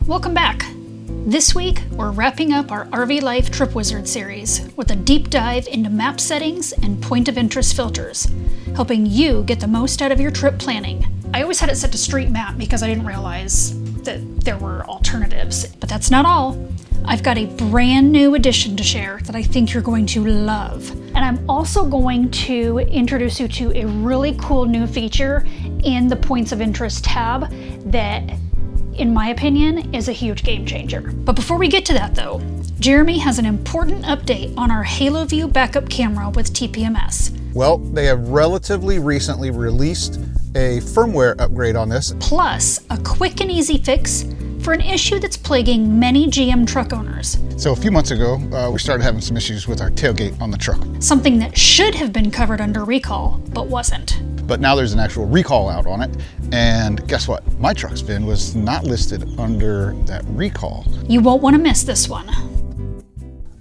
Welcome back. This week, we're wrapping up our RV Life Trip Wizard series with a deep dive into map settings and point of interest filters, helping you get the most out of your trip planning. I always had it set to street map because I didn't realize that there were alternatives, but that's not all. I've got a brand new addition to share that I think you're going to love. And I'm also going to introduce you to a really cool new feature in the points of interest tab that, in my opinion, is a huge game changer. But before we get to that though, Jeremy has an important update on our Haloview backup camera with TPMS. Well, they have relatively recently released a firmware upgrade on this. Plus, a quick and easy fix for an issue that's plaguing many GM truck owners. So a few months ago, we started having some issues with our tailgate on the truck. Something that should have been covered under recall, but wasn't. But now there's an actual recall out on it. And guess what? My truck's VIN was not listed under that recall. You won't want to miss this one.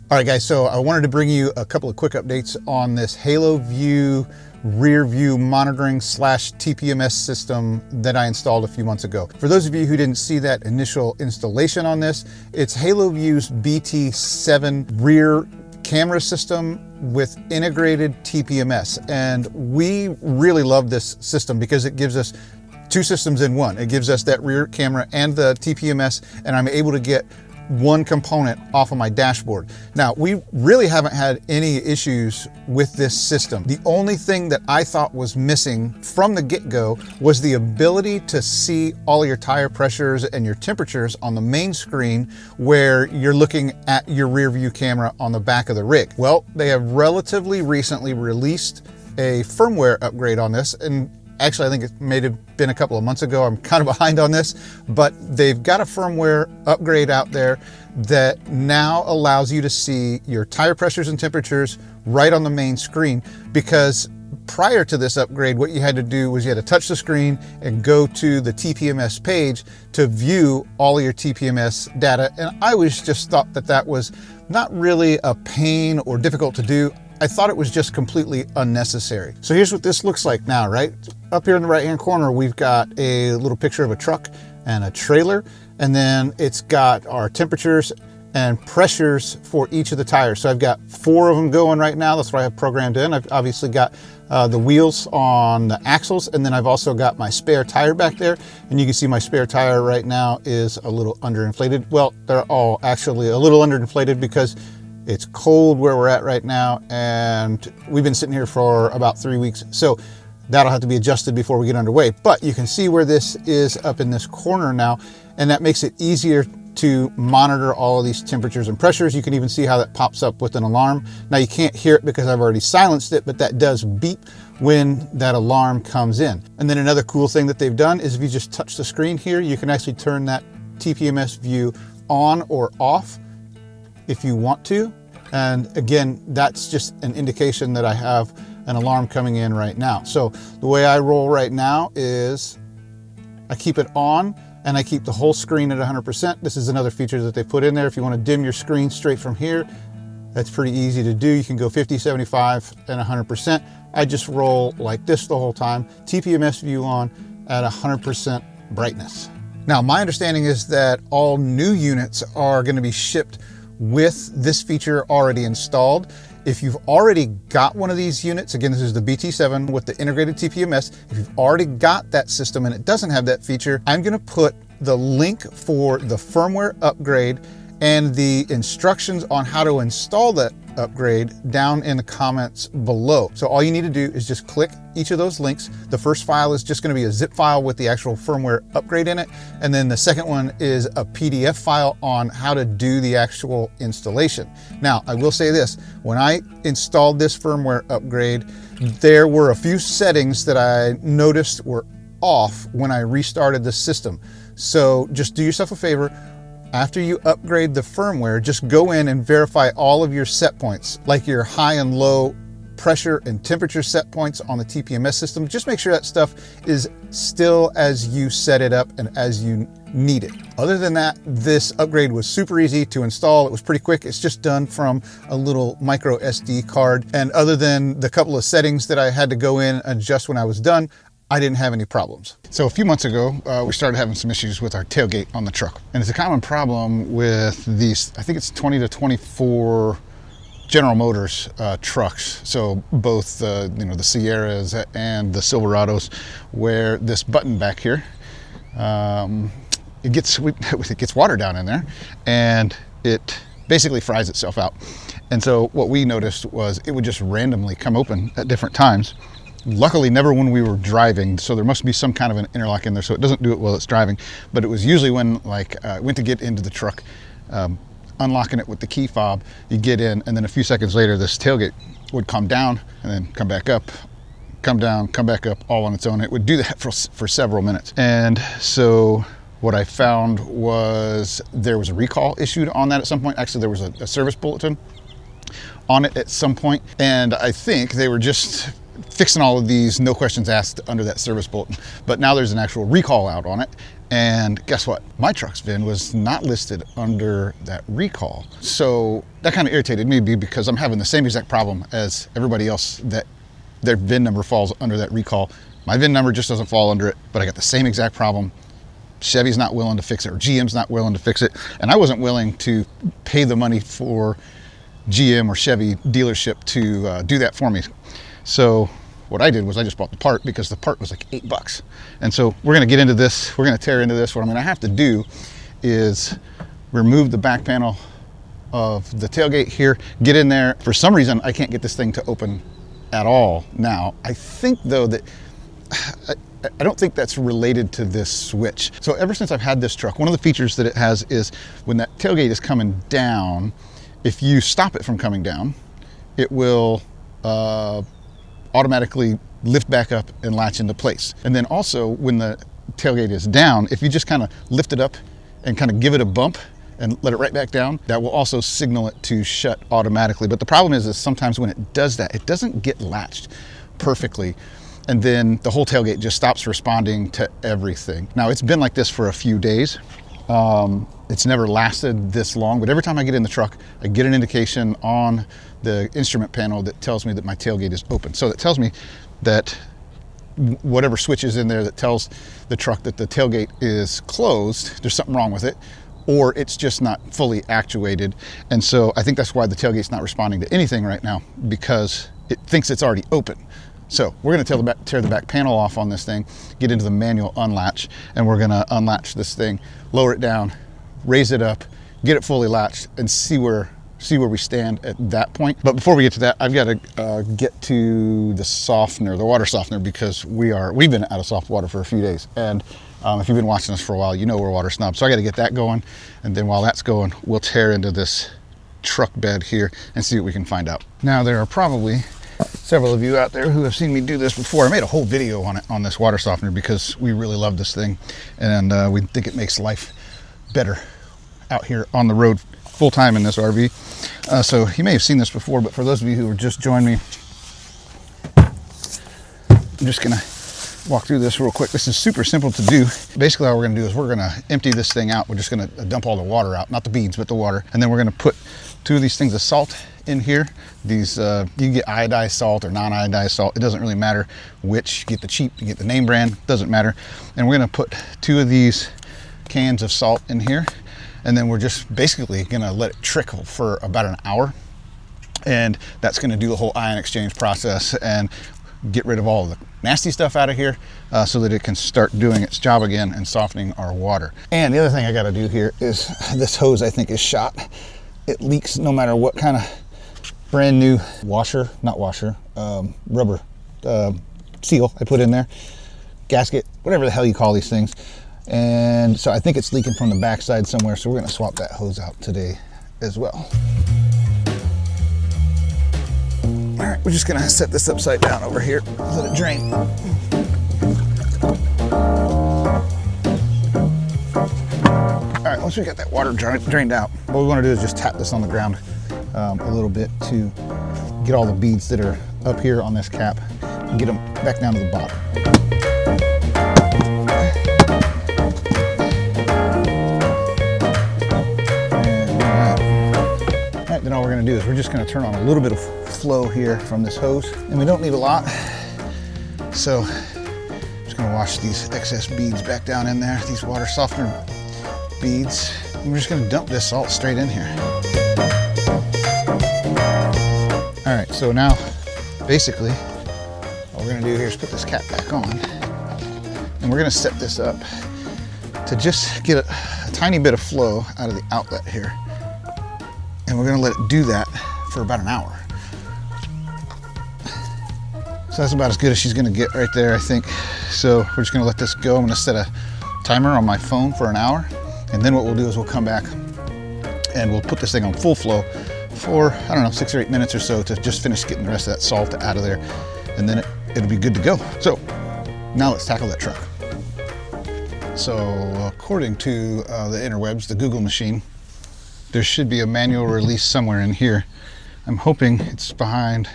All right, guys, so I wanted to bring you a couple of quick updates on this Haloview rear view monitoring / TPMS system that I installed a few months ago. For those of you who didn't see that initial installation on this, it's Haloview's BT7 rear camera system with integrated TPMS. And we really love this system because it gives us two systems in one. It gives us that rear camera and the TPMS, and I'm able to get one component off of my dashboard. Now, we really haven't had any issues with this system. The only thing that I thought was missing from the get-go was the ability to see all your tire pressures and your temperatures on the main screen where you're looking at your rear view camera on the back of the rig. Well, they have relatively recently released a firmware upgrade on this, and actually, I think it may have been a couple of months ago. I'm kind of behind on this, but they've got a firmware upgrade out there that now allows you to see your tire pressures and temperatures right on the main screen, because prior to this upgrade, what you had to do was you had to touch the screen and go to the TPMS page to view all of your TPMS data. And I always just thought that that was not really a pain or difficult to do. I thought it was just completely unnecessary. So here's what this looks like now, right? Up here in the right-hand corner, we've got a little picture of a truck and a trailer, and then it's got our temperatures and pressures for each of the tires. So I've got 4 of them going right now. That's what I have programmed in. I've obviously got the wheels on the axles, and then I've also got my spare tire back there. And you can see my spare tire right now is a little underinflated. Well, they're all actually a little underinflated because it's cold where we're at right now, and we've been sitting here for about 3 weeks. So that'll have to be adjusted before we get underway. But you can see where this is up in this corner now, and that makes it easier to monitor all of these temperatures and pressures. You can even see how that pops up with an alarm. Now you can't hear it because I've already silenced it, but that does beep when that alarm comes in. And then another cool thing that they've done is if you just touch the screen here, you can actually turn that TPMS view on or off if you want to. And again, that's just an indication that I have an alarm coming in right now. So the way I roll right now is I keep it on and I keep the whole screen at 100%. This is another feature that they put in there. If you want to dim your screen straight from here, that's pretty easy to do. You can go 50, 75, and 100%. I just roll like this the whole time. TPMS view on at 100% brightness. Now, my understanding is that all new units are going to be shipped with this feature already installed. If you've already got one of these units, again, this is the BT7 with the integrated TPMS. If you've already got that system and it doesn't have that feature, I'm gonna put the link for the firmware upgrade and the instructions on how to install that upgrade down in the comments below. So all you need to do is just click each of those links. The first file is just going to be a zip file with the actual firmware upgrade in it. And then the second one is a PDF file on how to do the actual installation. Now, I will say this, when I installed this firmware upgrade, there were a few settings that I noticed were off when I restarted the system. So just do yourself a favor. After you upgrade the firmware, just go in and verify all of your set points, like your high and low pressure and temperature set points on the TPMS system. Just make sure that stuff is still as you set it up and as you need it. Other than that, this upgrade was super easy to install. It was pretty quick. It's just done from a little micro SD card. And other than the couple of settings that I had to go in and adjust when I was done, I didn't have any problems. So a few months ago, we started having some issues with our tailgate on the truck. And it's a common problem with these, I think it's 20 to 24 General Motors trucks. So both the Sierras and the Silverados, where this button back here, it gets water down in there, and it basically fries itself out. And so what we noticed was it would just randomly come open at different times. Luckily, never when we were driving, so there must be some kind of an interlock in there, so it doesn't do it while it's driving. But it was usually when, like, I went to get into the truck, unlocking it with the key fob, you get in, and then a few seconds later, this tailgate would come down and then come back up, come down, come back up, all on its own. It would do that for several minutes. And so what I found was there was a recall issued on that at some point. Actually, there was a service bulletin on it at some point, and I think they were just fixing all of these no questions asked under that service bulletin. But now there's an actual recall out on it, and guess what? My truck's VIN was not listed under that recall. So that kind of irritated me because I'm having the same exact problem as everybody else that their VIN number falls under that recall. My VIN number just doesn't fall under it, but I got the same exact problem. Chevy's not willing to fix it, or GM's not willing to fix it, and I wasn't willing to pay the money for GM or Chevy dealership to do that for me. So what I did was I just bought the part because the part was like $8. And so we're gonna get into this, we're gonna tear into this. What I'm gonna have to do is remove the back panel of the tailgate here, get in there. For some reason, I can't get this thing to open at all now. I think though that, I don't think that's related to this switch. So ever since I've had this truck, one of the features that it has is when that tailgate is coming down, if you stop it from coming down, it will automatically lift back up and latch into place. And then also when the tailgate is down, if you just kind of lift it up and kind of give it a bump and let it right back down, that will also signal it to shut automatically. But the problem is sometimes when it does that, it doesn't get latched perfectly. And then the whole tailgate just stops responding to everything. Now it's been like this for a few days. It's never lasted this long, but every time I get in the truck, I get an indication on the instrument panel that tells me that my tailgate is open. So it tells me that whatever switch is in there that tells the truck that the tailgate is closed, there's something wrong with it, or it's just not fully actuated. And so I think that's why the tailgate's not responding to anything right now, because it thinks it's already open. So we're gonna tear the back panel off on this thing, get into the manual unlatch, and we're gonna unlatch this thing, lower it down, raise it up, get it fully latched, and see where we stand at that point. But before we get to that, I've got to get to the softener, the water softener, because we've been out of soft water for a few days. And if you've been watching us for a while, you know we're water snobs. So I got to get that going, and then while that's going, we'll tear into this truck bed here and see what we can find out. Now there are probably several of you out there who have seen me do this before. I made a whole video on it, on this water softener, because we really love this thing, and we think it makes life better out here on the road full time in this RV. So you may have seen this before, but for those of you who are just joining me, I'm just gonna walk through this real quick. This is super simple to do. Basically all we're gonna do is we're gonna empty this thing out. We're just gonna dump all the water out, not the beads, but the water. And then we're gonna put 2 of these things of salt in here. These, you can get iodized salt or non-iodized salt. It doesn't really matter which. You get the cheap, you get the name brand, doesn't matter. And we're gonna put 2 of these cans of salt in here. And then we're just basically gonna let it trickle for about an hour. And that's gonna do the whole ion exchange process and get rid of all of the nasty stuff out of here so that it can start doing its job again and softening our water. And the other thing I gotta do here is this hose, I think, is shot. It leaks no matter what kind of brand new rubber seal I put in there, gasket, whatever the hell you call these things. And so I think it's leaking from the backside somewhere, so we're gonna swap that hose out today as well. All right, we're just gonna set this upside down over here, let it drain. All right, once we got that water drained out, what we wanna do is just tap this on the ground a little bit to get all the beads that are up here on this cap and get them back down to the bottom. Then all we're gonna do is we're just gonna turn on a little bit of flow here from this hose, and we don't need a lot. So just gonna wash these excess beads back down in there, these water softener beads. And we're just gonna dump this salt straight in here. All right, so now basically all we're gonna do here is put this cap back on, and we're gonna set this up to just get a tiny bit of flow out of the outlet here. And we're gonna let it do that for about an hour. So that's about as good as she's gonna get right there, I think. So we're just gonna let this go. I'm gonna set a timer on my phone for an hour. And then what we'll do is we'll come back and we'll put this thing on full flow for, I don't know, 6 or 8 minutes or so to just finish getting the rest of that salt out of there. And then it'll be good to go. So now let's tackle that truck. So according to the interwebs, the Google machine, there should be a manual release somewhere in here. I'm hoping it's behind,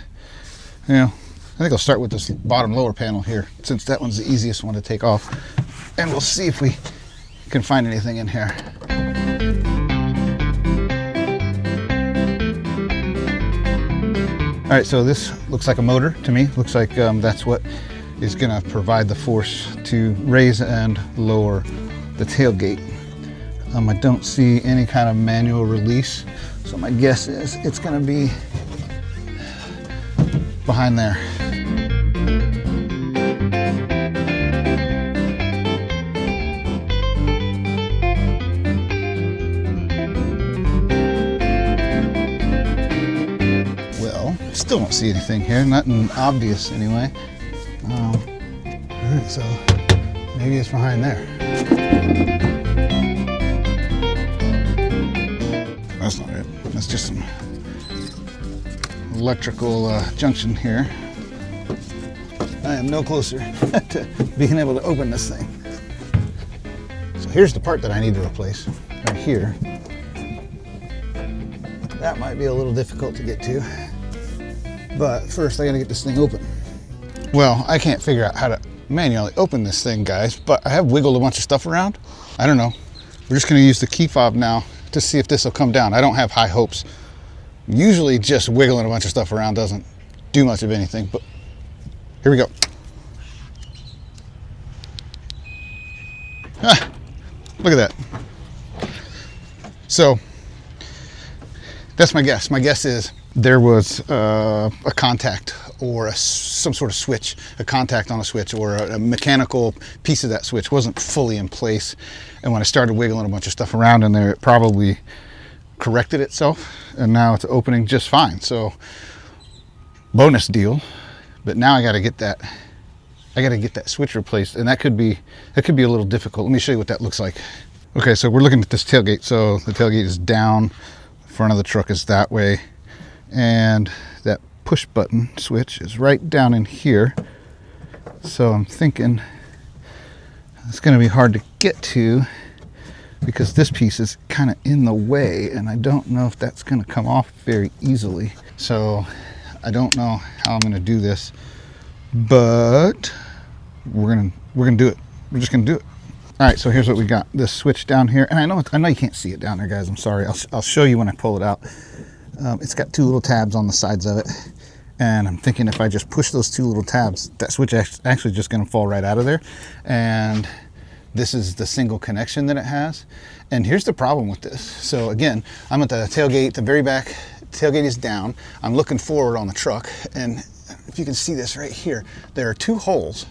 you know, I think I'll start with this bottom lower panel here, since that one's the easiest one to take off. And we'll see if we can find anything in here. All right, so this looks like a motor to me. Looks like that's what is gonna provide the force to raise and lower the tailgate. I don't see any kind of manual release, so my guess is it's gonna be behind there. Well, still don't see anything here, nothing obvious anyway. All right, so maybe it's behind there. That's not it. That's just some electrical junction here. I am no closer to being able to open this thing. So here's the part that I need to replace, right here. That might be a little difficult to get to, but first I gotta get this thing open. Well, I can't figure out how to manually open this thing, guys, but I have wiggled a bunch of stuff around. I don't know. We're just gonna use the key fob now to see if this will come down. I don't have high hopes. Usually just wiggling a bunch of stuff around doesn't do much of anything, but here we go. Ah, look at that. So that's my guess. My guess is there was a contact or some sort of switch, a contact on a switch, or a mechanical piece of that switch wasn't fully in place. And when I started wiggling a bunch of stuff around in there, it probably corrected itself, and now it's opening just fine. So bonus deal. But now I got to get that switch replaced, and that could be a little difficult. Let me show you what that looks like. Okay, so we're looking at this tailgate. So the tailgate is down, the front of the truck is that way, and that push button switch is right down in here. So I'm thinking it's going to be hard to get to because this piece is kind of in the way, and I don't know if that's going to come off very easily. So I don't know how I'm going to do this, but we're gonna do it. We're just gonna do it. All right, so here's what we got. This switch down here, and I know you can't see it down there, guys. I'm sorry. I'll show you when I pull it out. It's got two little tabs on the sides of it, and I'm thinking if I just push those two little tabs, that switch actually just gonna fall right out of there. And this is the single connection that it has. And here's the problem with this. So again, I'm at the tailgate, the very back. Tailgate is down. I'm looking forward on the truck, and if you can see this right here, there are two holes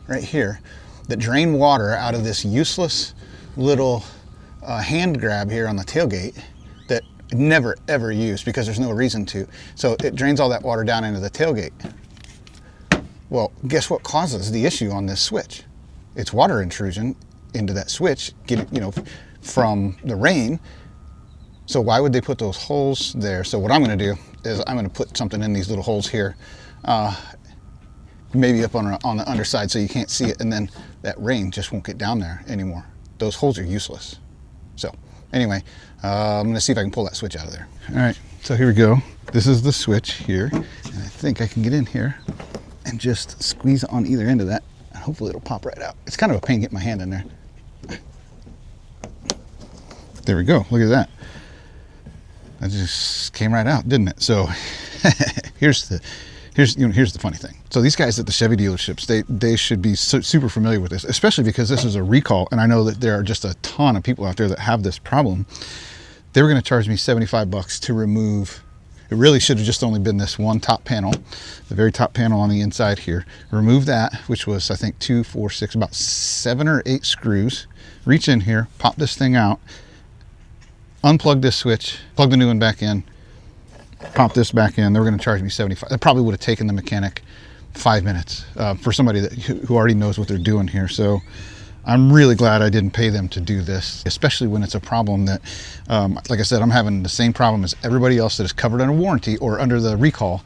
right here that drain water out of this useless little hand grab here on the tailgate that I never ever use because there's no reason to. So it drains all that water down into the tailgate. Well, guess what causes the issue on this switch? It's water intrusion into that switch, from the rain. So why would they put those holes there? So what I'm going to do is I'm going to put something in these little holes here, maybe up on the underside so you can't see it, and then that rain just won't get down there anymore. Those holes are useless. So anyway, I'm going to see if I can pull that switch out of there. All right, so here we go. This is the switch here, and I think I can get in here and just squeeze on either end of that, and hopefully it'll pop right out. It's kind of a pain getting my hand in there. There we go. Look at that. That just came right out, didn't it? So here's here's the funny thing. So these guys at the Chevy dealerships, they should be super familiar with this, especially because this is a recall, and I know that there are just a ton of people out there that have this problem. They were going to charge me $75 to remove. It really should have just only been this one top panel, the very top panel on the inside here. Remove that, which was, I think, 2, 4, 6, about 7 or 8 screws. Reach in here, pop this thing out, unplug this switch, plug the new one back in, pop this back in. They were going to charge me $75. That probably would have taken the mechanic 5 minutes for somebody who already knows what they're doing here. So I'm really glad I didn't pay them to do this, especially when it's a problem that, like I said, I'm having the same problem as everybody else that is covered under warranty or under the recall.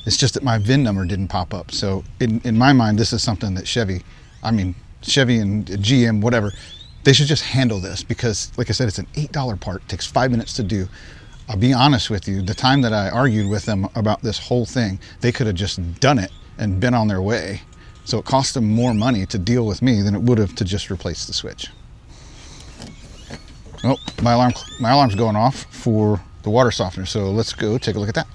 It's just that my VIN number didn't pop up. So in my mind, this is something that Chevy and GM, whatever, they should just handle this, because like I said, it's an $8 part. It takes 5 minutes to do. I'll be honest with you, the time that I argued with them about this whole thing, they could have just done it and been on their way. So it cost them more money to deal with me than it would have to just replace the switch. Oh, my alarm's going off for the water softener. So let's go take a look at that.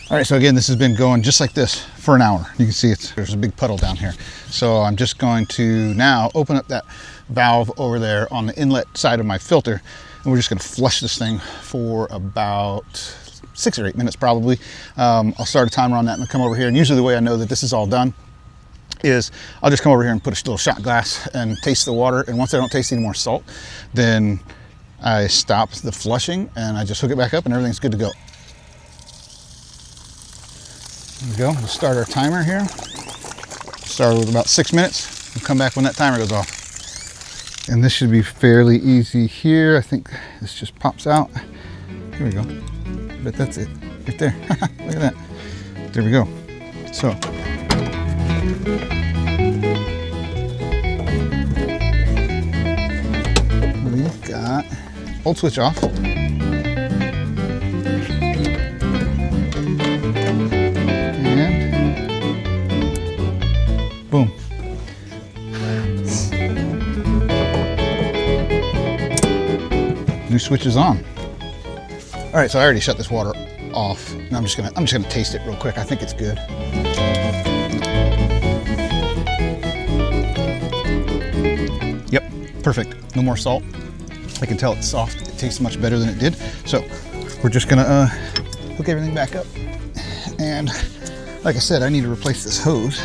All right, so again, this has been going just like this for an hour. You can see there's a big puddle down here. So I'm just going to now open up that valve over there on the inlet side of my filter, and we're just going to flush this thing for about 6 or 8 minutes probably. I'll start a timer on that and I'll come over here. And usually the way I know that this is all done is I'll just come over here and put a little shot glass and taste the water. And once I don't taste any more salt, then I stop the flushing and I just hook it back up and everything's good to go. There we go. We'll start our timer here. Start with about 6 minutes. We'll come back when that timer goes off. And this should be fairly easy here. I think this just pops out. Here we go. But that's it, right there. Look at that. There we go. So, we've got old switch off. And boom. New switch is on. All right, so I already shut this water off. And I'm just gonna taste it real quick. I think it's good. Yep, perfect. No more salt. I can tell it's soft. It tastes much better than it did. So we're just gonna hook everything back up. And like I said, I need to replace this hose.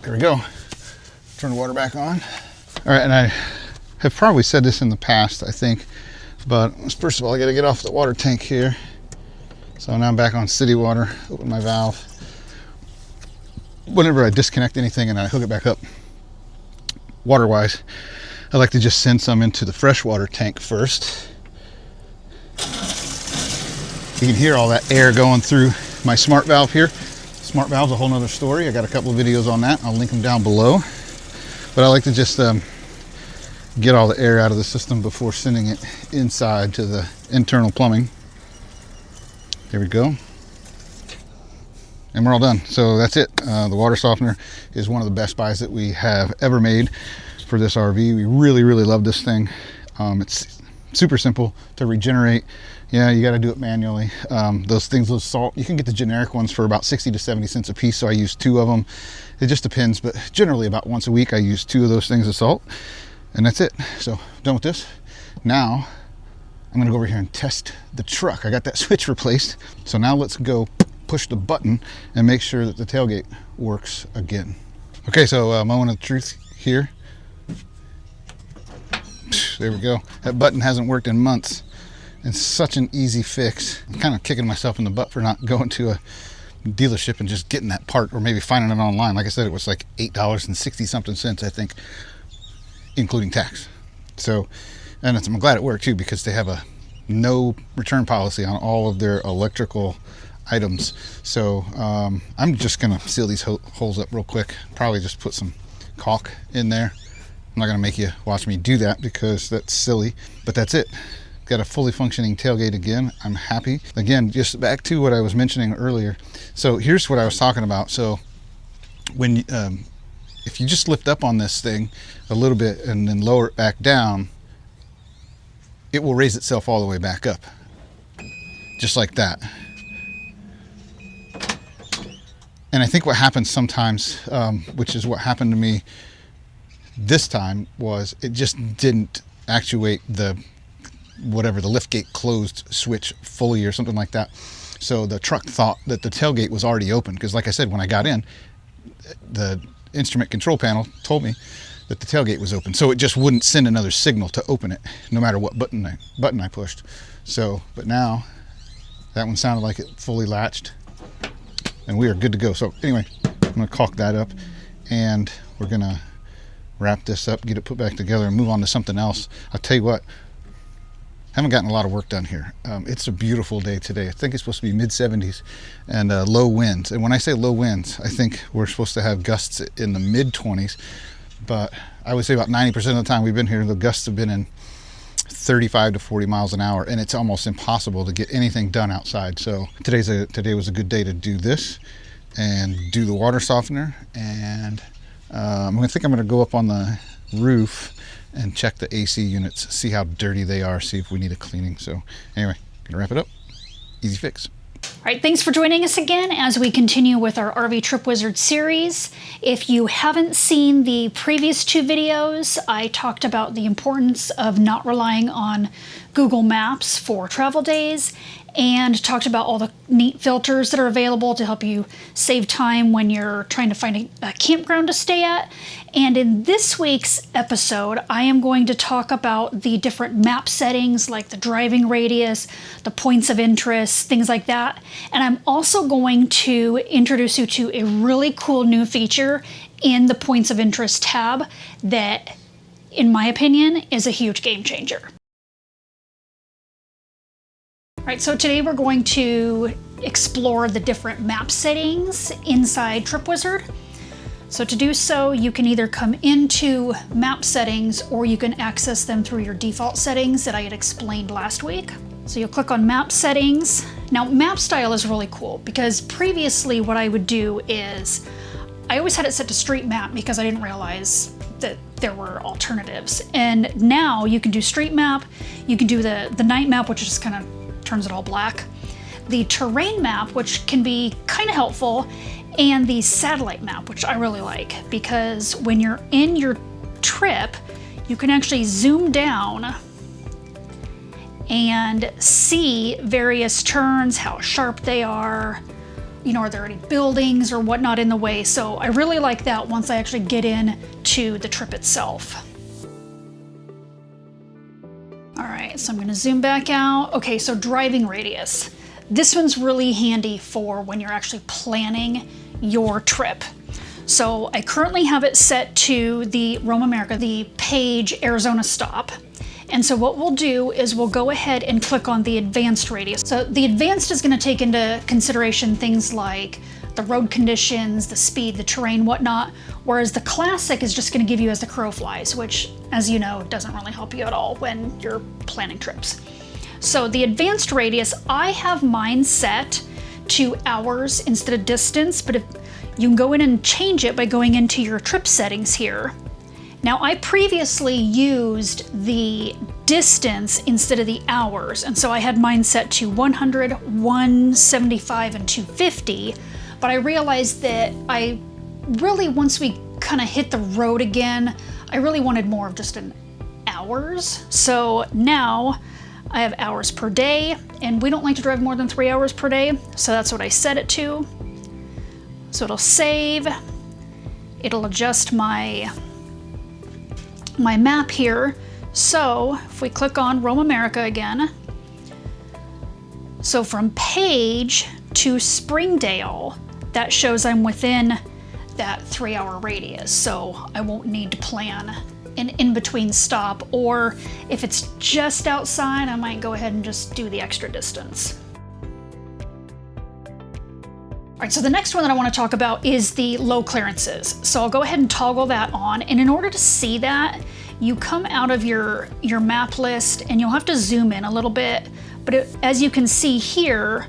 There we go. Turn the water back on. All right, and I have probably said this in the past, I think, but first of all, I gotta get off the water tank here. So now I'm back on city water, open my valve. Whenever I disconnect anything and I hook it back up, water-wise, I like to just send some into the freshwater tank first. You can hear all that air going through my smart valve here. Smart valve's a whole nother story. I got a couple of videos on that. I'll link them down below. But I like to just get all the air out of the system before sending it inside to the internal plumbing. There we go. And we're all done. So that's it. The water softener is one of the best buys that we have ever made for this RV. We really, really love this thing. It's super simple to regenerate. Yeah, you got to do it manually. Those salt, you can get the generic ones for about 60 to 70 cents a piece. So I use 2 of them. It just depends, but generally about once a week I use 2 of those things of salt, and that's it. So done with this. Now I'm gonna go over here and test the truck. I got that switch replaced. So now let's go push the button and make sure that the tailgate works again. Okay, so moment of truth here. There we go. That button hasn't worked in months. It's such an easy fix. I'm kind of kicking myself in the butt for not going to a dealership and just getting that part, or maybe finding it online. Like I said, it was like $8.60 something cents, I think, including tax. So, and I'm glad it worked too, because they have a no return policy on all of their electrical items. So I'm just gonna seal these holes up real quick. Probably just put some caulk in there. I'm not gonna make you watch me do that because that's silly, but that's it. Got a fully functioning tailgate again. I'm happy. Again, just back to what I was mentioning earlier. So here's what I was talking about. So when if you just lift up on this thing a little bit and then lower it back down, it will raise itself all the way back up. Just like that. And I think what happens sometimes, which is what happened to me this time, was it just didn't actuate the liftgate closed switch fully or something like that. So the truck thought that the tailgate was already open, because like I said, when I got in, the instrument control panel told me that the tailgate was open. So it just wouldn't send another signal to open it, no matter what button I pushed. So, but now that one sounded like it fully latched, and we are good to go. So anyway, I'm gonna caulk that up, and we're gonna wrap this up, get it put back together, and move on to something else. I'll tell you what, haven't gotten a lot of work done here. It's a beautiful day today. I think it's supposed to be mid-70s and low winds. And when I say low winds, I think we're supposed to have gusts in the mid-20s, but I would say about 90% of the time we've been here, the gusts have been in 35 to 40 miles an hour, and it's almost impossible to get anything done outside. So today was a good day to do this and do the water softener. And I think I'm gonna go up on the roof and check the AC units, see how dirty they are, see if we need a cleaning. So anyway, gonna wrap it up. Easy fix. All right, thanks for joining us again as we continue with our RV Trip Wizard series. If you haven't seen the previous two videos, I talked about the importance of not relying on Google Maps for travel days, and talked about all the neat filters that are available to help you save time when you're trying to find a campground to stay at. And in this week's episode, I am going to talk about the different map settings, like the driving radius, the points of interest, things like that. And I'm also going to introduce you to a really cool new feature in the points of interest tab that, in my opinion, is a huge game changer. All right, so today we're going to explore the different map settings inside Trip Wizard. So to do so, you can either come into map settings or you can access them through your default settings that I had explained last week. So you'll click on map settings. Now map style is really cool because previously what I would do is I always had it set to street map because I didn't realize that there were alternatives. And now you can do street map, you can do the night map, which just kind of turns it all black, the terrain map, which can be kind of helpful, and the satellite map, which I really like, because when you're in your trip, you can actually zoom down and see various turns, how sharp they are, you know, are there any buildings or whatnot in the way. So I really like that once I actually get in to the trip itself. All right, so I'm gonna zoom back out. Okay, so driving radius. This one's really handy for when you're actually planning your trip. So I currently have it set to the Rome America, the Page Arizona stop. And so what we'll do is we'll go ahead and click on the advanced radius. So the advanced is gonna take into consideration things like the road conditions, the speed, the terrain, whatnot, whereas the classic is just gonna give you as the crow flies, which, as you know, doesn't really help you at all when you're planning trips. So the advanced radius, I have mine set to hours instead of distance, but if you can go in and change it by going into your trip settings here. Now I previously used the distance instead of the hours, and so I had mine set to 100, 175, and 250, but I realized that I really, once we kind of hit the road again, I really wanted more of just an hours. So now I have hours per day, and we don't like to drive more than 3 hours per day, so that's what I set it to. So it'll save, it'll adjust my map here. So if we click on Rome America again, so from Page to Springdale, that shows I'm within that 3 hour radius, so I won't need to plan an in-between stop, or if it's just outside, I might go ahead and just do the extra distance. All right, so the next one that I want to talk about is the low clearances. So I'll go ahead and toggle that on, and in order to see that, you come out of your map list and you'll have to zoom in a little bit, but as you can see here,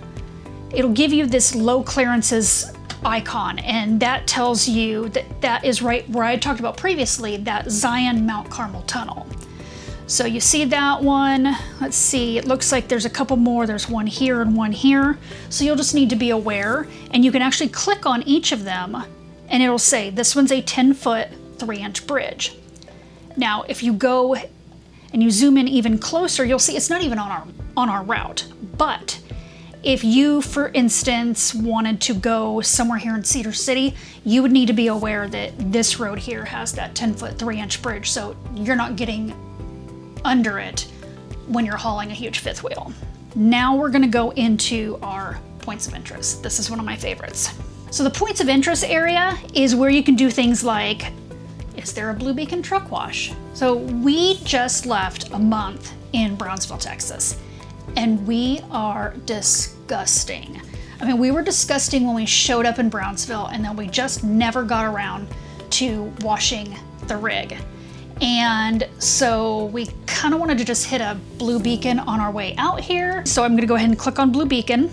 it'll give you this low clearances icon, and that tells you that that is right where I talked about previously, that Zion Mount Carmel tunnel. So you see that one, let's see, it looks like there's a couple more. There's one here and one here. So you'll just need to be aware, and you can actually click on each of them and it'll say, this one's a 10-foot, 3-inch bridge. Now, if you go and you zoom in even closer, you'll see it's not even on our route. But if you, for instance, wanted to go somewhere here in Cedar City, you would need to be aware that this road here has that 10-foot, 3-inch bridge. So you're not getting under it when you're hauling a huge fifth wheel. Now we're gonna go into our points of interest. This is one of my favorites. So the points of interest area is where you can do things like, is there a Blue Beacon truck wash? So we just left a month in Brownsville, Texas, and we are disgusting. I mean, we were disgusting when we showed up in Brownsville, and then we just never got around to washing the rig. And so we kind of wanted to just hit a Blue Beacon on our way out here. So I'm gonna go ahead and click on Blue Beacon,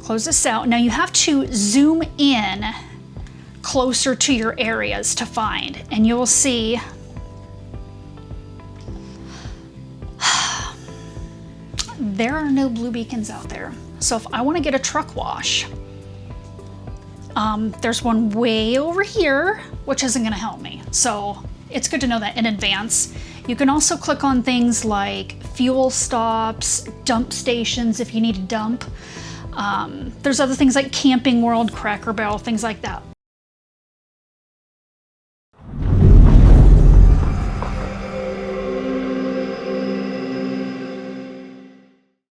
close this out. Now you have to zoom in closer to your areas to find, and you'll see there are no Blue Beacons out there. So if I want to get a truck wash, there's one way over here, which isn't going to help me. So it's good to know that in advance. You can also click on things like fuel stops, dump stations if you need to dump. There's other things like Camping World, Cracker Barrel, things like that.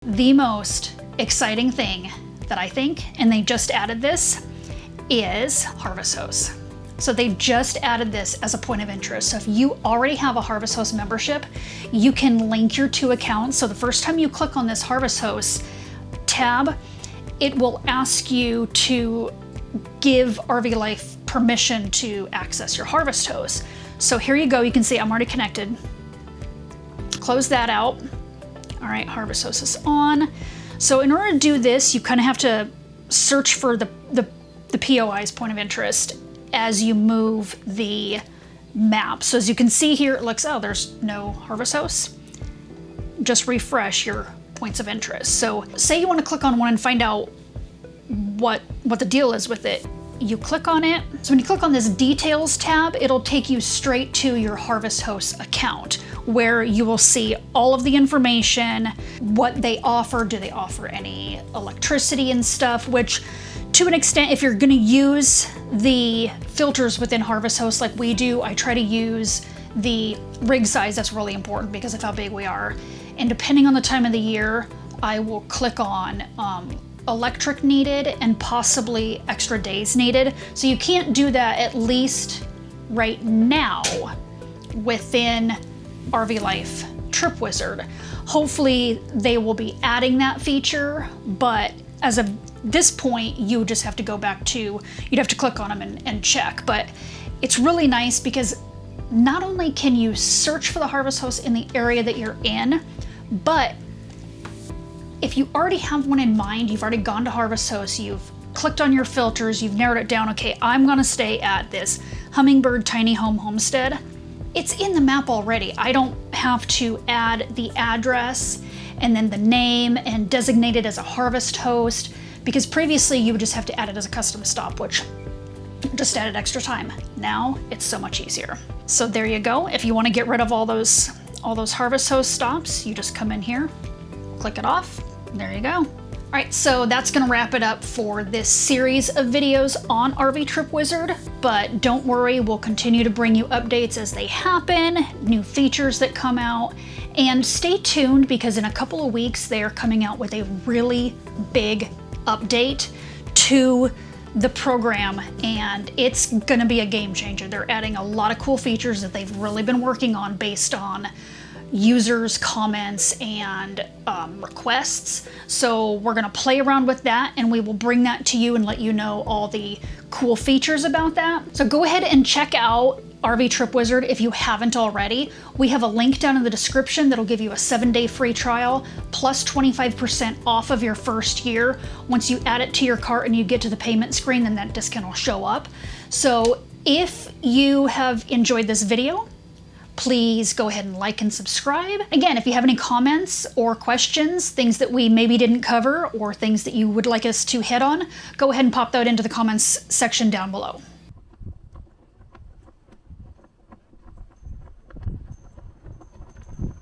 The most exciting thing that I think, and they just added this, is Harvest Hose. So they just added this as a point of interest. So if you already have a Harvest Hose membership, you can link your two accounts. So the first time you click on this Harvest Hose tab, it will ask you to give RV Life permission to access your Harvest Hose. So here you go, you can see I'm already connected. Close that out. All right, Harvest Hose is on. So in order to do this, you kind of have to search for the POI's point of interest as you move the map. So as you can see here, it looks, oh, there's no Harvest Hose. Just refresh your points of interest. So say you want to click on one and find out what the deal is with it. You click on it. So when you click on this details tab, it'll take you straight to your Harvest Hose account, where you will see all of the information, what they offer. Do they offer any electricity and stuff, which to an extent, if you're gonna use the filters within Harvest Hose like we do, I try to use the rig size. That's really important because of how big we are. And depending on the time of the year, I will click on electric needed and possibly extra days needed. So you can't do that, at least right now, within RV Life Trip Wizard. Hopefully they will be adding that feature, but as of this point, you just have to go back to, you'd have to click on them and check. But it's really nice because not only can you search for the Harvest Hose in the area that you're in, but if you already have one in mind, you've already gone to Harvest Hose, you've clicked on your filters, you've narrowed it down, okay, I'm gonna stay at this Hummingbird Tiny Home Homestead. It's in the map already. I don't have to add the address and then the name and designate it as a Harvest Hose, because previously you would just have to add it as a custom stop, which just added extra time. Now it's so much easier. So there you go. If you want to get rid of all those Harvest Hose stops, you just come in here, click it off, and there you go. All right, so that's gonna wrap it up for this series of videos on RV Trip Wizard, but don't worry, we'll continue to bring you updates as they happen, new features that come out, and stay tuned because in a couple of weeks, they are coming out with a really big update to the program, and it's gonna be a game changer. They're adding a lot of cool features that they've really been working on based on users' comments and requests. So we're gonna play around with that, and we will bring that to you and let you know all the cool features about that. So go ahead and check out RV Trip Wizard if you haven't already. We have a link down in the description that'll give you a 7-day free trial plus 25% off of your first year. Once you add it to your cart and you get to the payment screen, then that discount will show up. So if you have enjoyed this video, Please go ahead and like and subscribe. Again, if you have any comments or questions, things that we maybe didn't cover or things that you would like us to hit on, go ahead and pop that into the comments section down below.